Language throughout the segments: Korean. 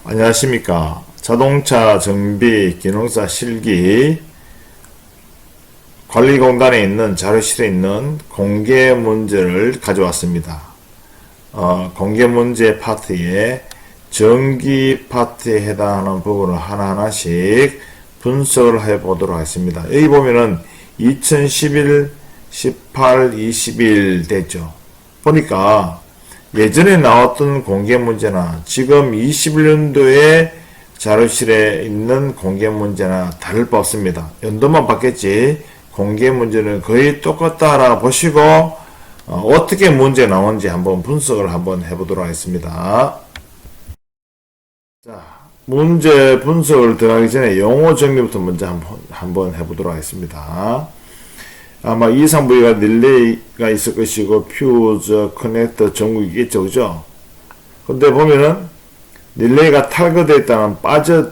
안녕하십니까. 자동차 정비 기능사 실기 관리공단에 있는 자료실에 있는 공개 문제를 가져왔습니다. 공개 문제 파트에 전기 파트에 해당하는 부분을 하나하나씩 분석을 해 보도록 하겠습니다. 여기 보면은 2011, 18, 21 됐죠. 보니까 예전에 나왔던 공개 문제나 지금 21년도에 자료실에 있는 공개 문제나 다를 바 없습니다. 연도만 바뀌었지 공개 문제는 거의 똑같다라 보시고 어떻게 문제 나오는지 한번 분석을 한번 해보도록 하겠습니다. 자, 문제 분석을 들어가기 전에 용어 정리부터 먼저 한번 해보도록 하겠습니다. 아마 이상 부위가 릴레이가 있을 것이고 퓨즈, 커넥터, 전구가 있겠죠, 그죠? 근데 보면은 릴레이가 탈거되어 있다는 빠져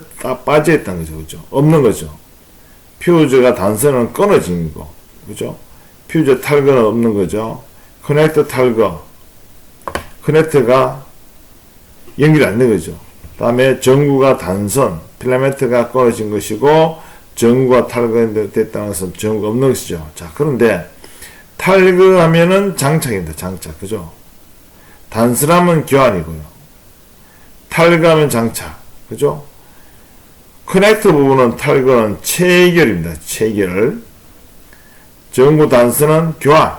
있다는 거죠, 그죠? 없는 거죠. 퓨즈가 단선은 끊어진 거, 그죠? 퓨즈 탈거는 없는 거죠. 커넥터 탈거, 커넥터가 연결이 안 된 거죠. 다음에 전구가 단선, 필라멘트가 끊어진 것이고 전구가 탈거됐다는 것은 전구가 없는 것이죠. 자, 그런데 탈거하면은 장착입니다. 장착, 그죠? 단순하면 교환이고요. 탈거하면 장착, 그죠? 커넥터 부분은 탈거는 체결입니다. 체결. 전구 단순은 교환.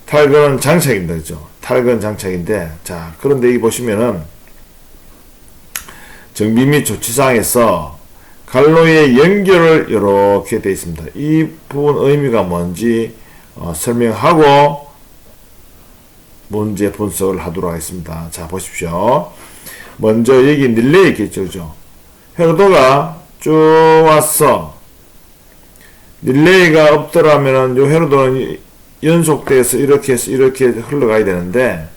탈거는 장착입니다. 그죠? 탈거는 장착인데, 자, 그런데 여기 보시면은 정비 및 조치사항에서 갈로의 연결을 이렇게 되어 있습니다. 이 부분 의미가 뭔지 설명하고 문제 분석을 하도록 하겠습니다. 자, 보십시오. 먼저 여기 릴레이 있겠죠, 그죠? 회로도가 쭉 왔어. 릴레이가 없더라면은 요 회로도는 연속돼서 이렇게 해서 이렇게 흘러가야 되는데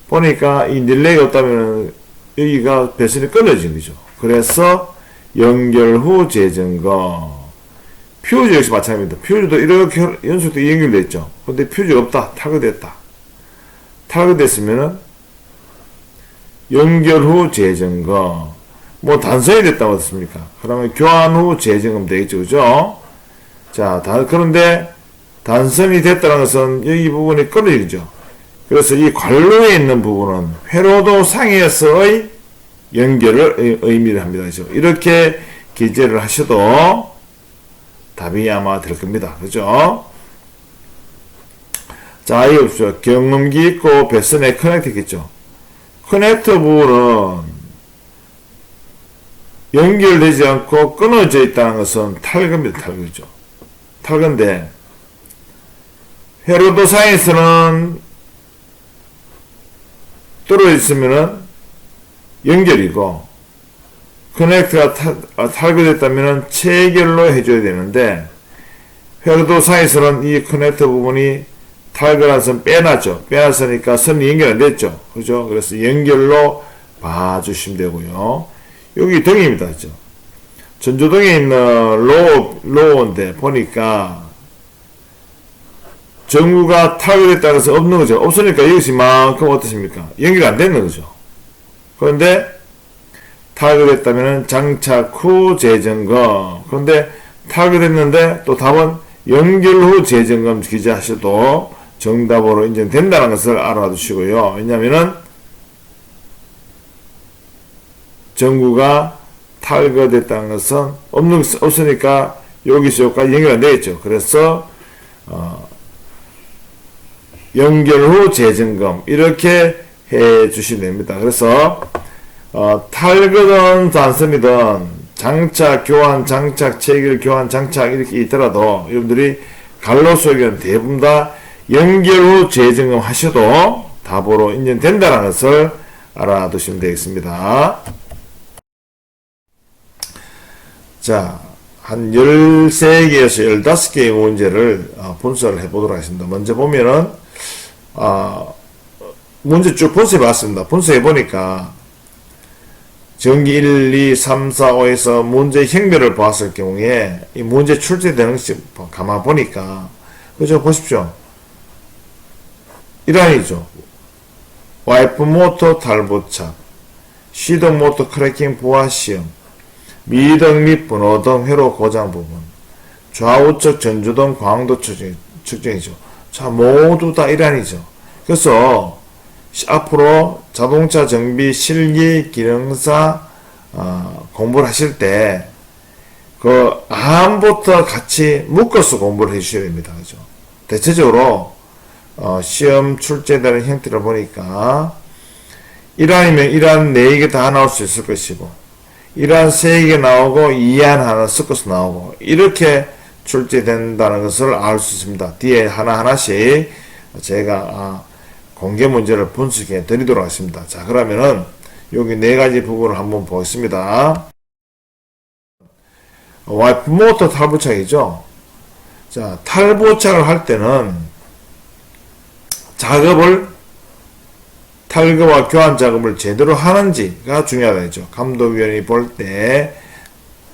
보니까 이 릴레이가 없다면은 여기가 배선이 끊어진 거죠. 그래서 연결 후 재점검. 퓨즈 역시 마찬가지입니다. 퓨즈도 이렇게 연속되게 연결됐죠. 근데 퓨즈가 없다. 탈거됐다. 탈거됐으면은 연결 후 재점검. 뭐 단선이 됐다고 했습니까? 그러면 교환 후 재점검 되겠죠. 그죠? 자, 그런데 단선이 됐다는 것은 여기 부분이 끊어지죠. 그래서 이 관로에 있는 부분은 회로도 상에서의 연결을 의미를 합니다. 그죠? 이렇게 기재를 하셔도 답이 아마 될 겁니다. 그죠? 자, 이거 보십시오. 경험기 있고 배선에 커넥터 있겠죠. 커넥터 부분은 연결되지 않고 끊어져 있다는 것은 탈거입니다. 탈거죠. 탈거인데 회로도 상에서는 떨어져 있으면은 연결이고 커넥터가 탈거됐다면 체결로 해줘야 되는데 회로도 상에서는 이 커넥터 부분이 탈거한 선 빼놨죠. 빼놨으니까 선이 연결 안 됐죠. 그죠? 그래서 연결로 봐주시면 되고요. 여기 등입니다. 그죠? 전조등에 있는 로우인데 보니까 전구가 탈거됐다고 해서 없는 거죠. 없으니까 여기서 이만큼 어떻습니까? 연결이 안 되는 거죠. 그런데 탈거됐다면 장착 후 재점검. 그런데 탈거됐는데 또 답은 연결 후 재점검 기재하셔도 정답으로 인정된다는 것을 알아두시고요. 왜냐면은 전구가 탈거됐다는 것은 없으니까 여기서 여기까지 연결 안 되겠죠. 그래서 연결 후 재점검 이렇게 해 주시면 됩니다. 그래서 탈거든 단선이든 장착, 교환, 장착, 체결, 교환, 장착 이렇게 있더라도 여러분들이 갈로 속에는 대부분 다 연결 후 재점검 하셔도 답으로 인정된다는 것을 알아두시면 되겠습니다. 자, 한 13개에서 15개의 문제를 분석을 해보도록 하겠습니다. 먼저 보면은 문제 쭉 분석해 봤습니다. 분석해 보니까 전기 1, 2, 3, 4, 5에서 문제 형별을 보았을 경우에 이 문제 출제되는 것이 가만 보니까 그죠? 보십시오. 이란이죠. 와이프 모터 탈부착, 시동 모터 크래킹 보아 시험, 미등 및 번호등 회로 고장 부분, 좌우측 전조등 광도 측정이죠. 자, 모두 다 일환이죠. 그래서 앞으로 자동차 정비 실기 기능사 공부를 하실 때 그 암부터 같이 묶어서 공부를 해주셔야 됩니다. 그죠? 대체적으로 시험 출제되는 형태를 보니까 1안이면 1안 4개 다 나올 수 있을 것이고 1안 3개 나오고 2안 하나 섞어서 나오고 이렇게 출제된다는 것을 알 수 있습니다. 뒤에 하나하나씩 제가 공개 문제를 분석해 드리도록 하겠습니다. 자, 그러면은 여기 4가지 부분을 한번 보겠습니다. 와이프 모터 탈부착이죠. 자, 탈부착을 할 때는 작업을 탈거와 교환 작업을 제대로 하는지가 중요하다죠. 감독위원이 볼 때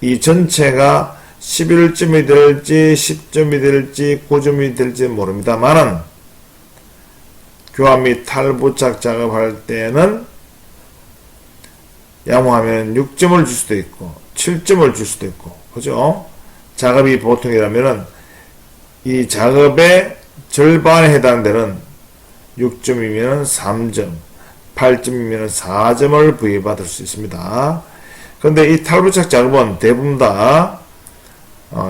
이 전체가 11점이 될지 10점이 될지 9점이 될지 모릅니다만은 교환 및 탈부착 작업할 때는 양호하면 6점을 줄 수도 있고 7점을 줄 수도 있고 그죠? 작업이 보통이라면은 이 작업의 절반에 해당되는 6점이면 3점, 8점이면 4점을 부여받을 수 있습니다. 그런데 이 탈부착 작업은 대부분 다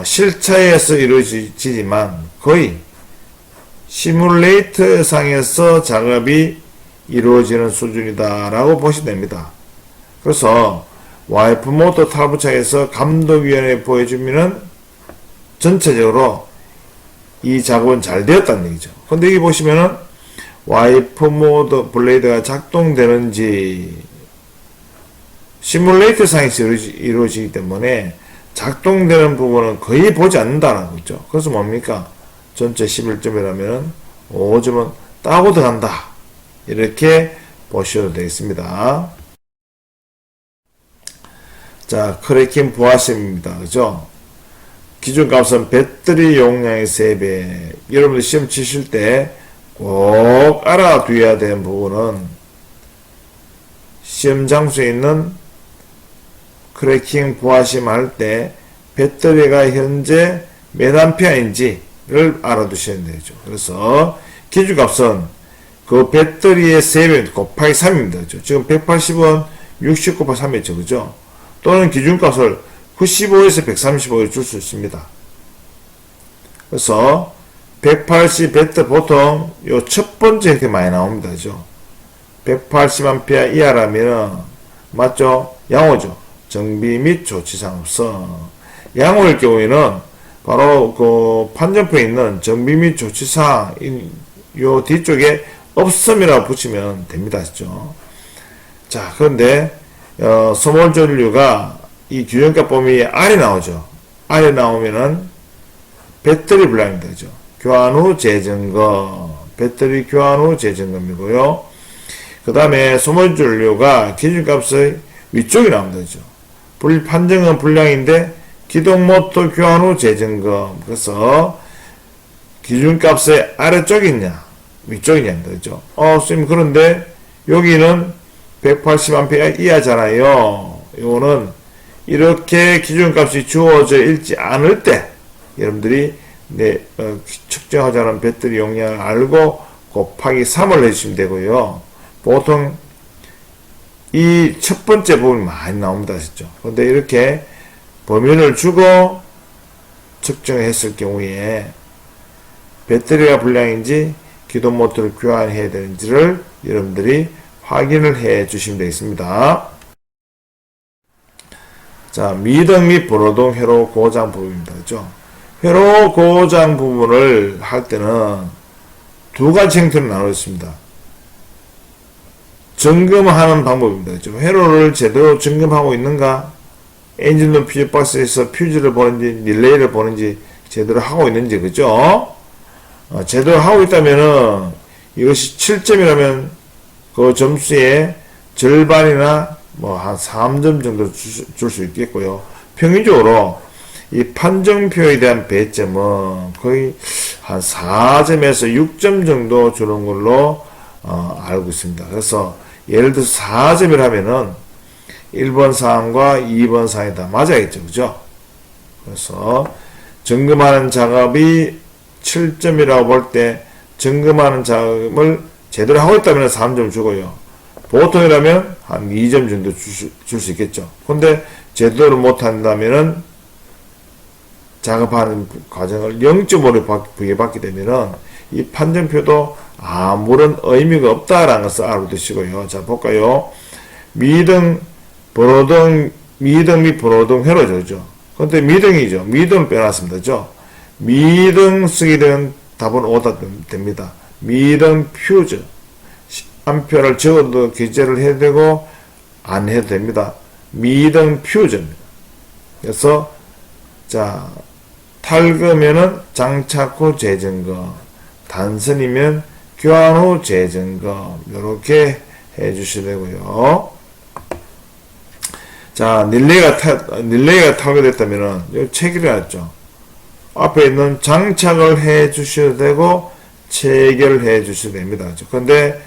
실차에서 이루어지지만 거의 시뮬레이터 상에서 작업이 이루어지는 수준이다라고 보시면 됩니다. 그래서 와이프 모터 탈부착에서 감독위원회에 보여주면은 전체적으로 이 작업은 잘 되었다는 얘기죠. 근데 여기 보시면은 와이프 모터 블레이드가 작동되는지 시뮬레이터 상에서 이루어지기 때문에 작동되는 부분은 거의 보지 않는다는 거죠. 그래서 뭡니까? 전체 11점이라면 5점은 따고 들어간다. 이렇게 보셔도 되겠습니다. 자, 크래킹 보아심입니다. 그죠? 기준값은 배터리 용량의 3배. 여러분들 시험 치실 때 꼭 알아두어야 되는 부분은 시험 장소에 있는 크래킹 보아심 할 때 배터리가 현재 몇 암페어인지를 알아두셔야 되죠. 그래서 기준값은 그 배터리의 3배 곱하기 3입니다. 그죠? 지금 180은 60 곱하기 3이죠. 그죠? 또는 기준값을 95에서 135에 줄 수 있습니다. 그래서 180 배터 보통 요 첫 번째 이렇게 많이 나옵니다. 그죠? 180A 이하라면 맞죠? 양호죠. 정비 및 조치사항 없어. 양호일 경우에는 바로 그 판정표에 있는 정비 및 조치사항 요 뒤쪽에 없음이라고 붙이면 됩니다. 그죠? 자, 그런데 소몰 전류가 이 규정값 범위 아래 나오죠. 아래 나오면은 배터리 불량입니다. 그죠? 교환 후 재점검. 배터리 교환 후 재점검이고요. 그 다음에 소몰 전류가 기준값의 위쪽이 나옵니다. 그죠? 판정은 불량인데 기동 모터 교환 후 재점검. 그래서 기준값의 아래쪽이 있냐, 위쪽이냐입니다. 그죠? 선생님, 그런데 여기는 180A 이하잖아요. 이거는 이렇게 기준값이 주어져 있지 않을 때 여러분들이 측정하자는 배터리 용량을 알고 곱하기 3을 해주시면 되고요. 보통 이 첫 번째 부분이 많이 나옵니다. 진짜. 그런데 이렇게 범위를 주고 측정했을 경우에 배터리가 불량인지 기동 모터를 교환해야 되는지를 여러분들이 확인을 해 주시면 되겠습니다. 자, 미등 및 번호등 회로 고장 부분입니다. 그죠? 회로 고장 부분을 할 때는 두 가지 형태로 나누어 있습니다. 점검하는 방법입니다. 그죠? 회로를 제대로 점검하고 있는가? 엔진룸 퓨즈 박스에서 퓨즈를 보는지, 릴레이를 보는지, 제대로 하고 있는지, 그죠? 제대로 하고 있다면은, 이것이 7점이라면, 그 점수의 절반이나, 한 3점 정도 줄 수 있겠고요. 평균적으로, 이 판정표에 대한 배점은 거의 한 4점에서 6점 정도 주는 걸로, 알고 있습니다. 그래서, 예를 들어서 4점이라면은, 1번 사항과 2번 사항이 다 맞아야겠죠. 그죠? 그래서 점검하는 작업이 7점이라고 볼 때 점검하는 작업을 제대로 하고 있다면 3점 주고요. 보통이라면 한 2점 정도 줄 수 있겠죠. 근데 제대로 못한다면은 작업하는 과정을 0.5를 부여받게 되면은 이 판정표도 아무런 의미가 없다라는 것을 알아두시고요. 자, 볼까요? 미등, 번호등, 미등 및 번호등 회로죠. 근데 미등이죠. 미등을 빼놨습니다. 그죠? 미등 쓰게 되면 답은 5가 됩니다. 미등 퓨즈. 한 표를 적어도 기재를 해도 되고, 안 해도 됩니다. 미등 퓨즈입니다. 그래서, 자, 탈거면은 장착 후 재점검, 단선이면 교환 후 재점검, 요렇게 해주셔야 되고요. 자, 릴레이가 탈거됐다면은, 요 체결이 났죠. 앞에 있는 장착을 해 주셔야 되고, 체결을 해 주셔야 됩니다. 그런데,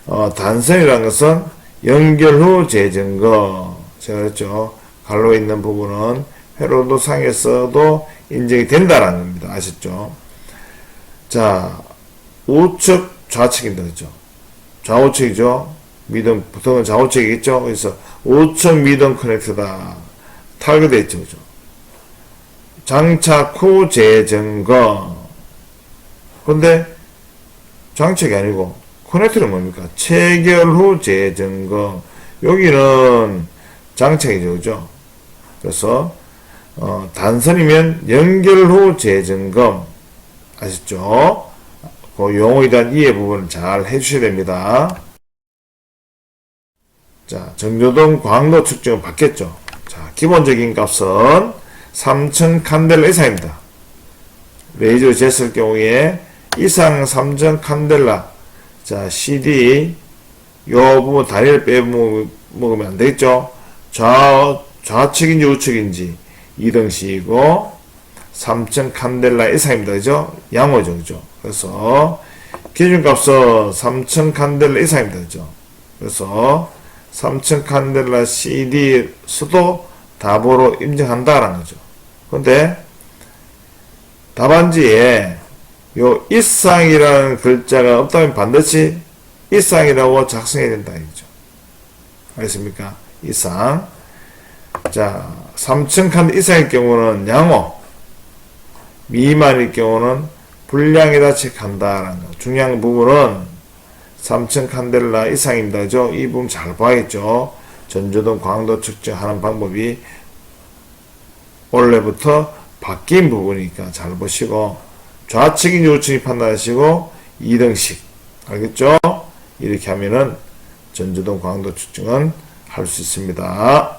단선이라는 것은 연결 후 재점검. 제가 그랬죠. 갈로 있는 부분은 회로도 상에서도 인정이 된다라는 겁니다. 아셨죠? 자, 우측 좌측입니다. 그죠? 좌우측이죠? 미등, 보통은 좌우측이겠죠? 그래서 우측 미등 커넥터다. 탈거되어 있죠. 그죠? 장착 후 재점검. 근데 장착이 아니고 커넥터는 뭡니까? 체결 후 재점검. 여기는 장착이죠. 그죠? 그래서 단선이면 연결 후 재점검. 아셨죠? 그 용어에 대한 이해 부분을 잘 해주셔야 됩니다. 자, 정조등 광도 측정은 받겠죠. 자, 기본적인 값은 3000 칸델라 이상입니다. 레이저를 쟀을 경우에 이상 3000 칸델라. 자, CD 요 부분 다리를 빼먹으면 안 되겠죠. 좌측인지 우측인지 2등식이고 3000 칸델라 이상입니다. 그죠? 양호죠. 그죠? 그래서 기준값은 3000 칸델라 이상입니다. 그죠? 그래서 3000 칸델라 CD 수도 답으로 인정한다라는 거죠. 근데 답안지에 요 이상이라는 글자가 없다면 반드시 이상이라고 작성해야 된다. 이거죠. 알겠습니까? 이상. 자, 3000 칸델라 이상일 경우는 양호, 미만일 경우는 불량이다 체크한다라는 거. 중요한 부분은 3000 칸델라 이상입니다. 그죠? 이 부분 잘 봐야겠죠? 전조등 광도 측정하는 방법이 원래부터 바뀐 부분이니까 잘 보시고, 좌측인지 우측인지 판단하시고 2등식. 알겠죠? 이렇게 하면은 전조등 광도 측정은 할 수 있습니다.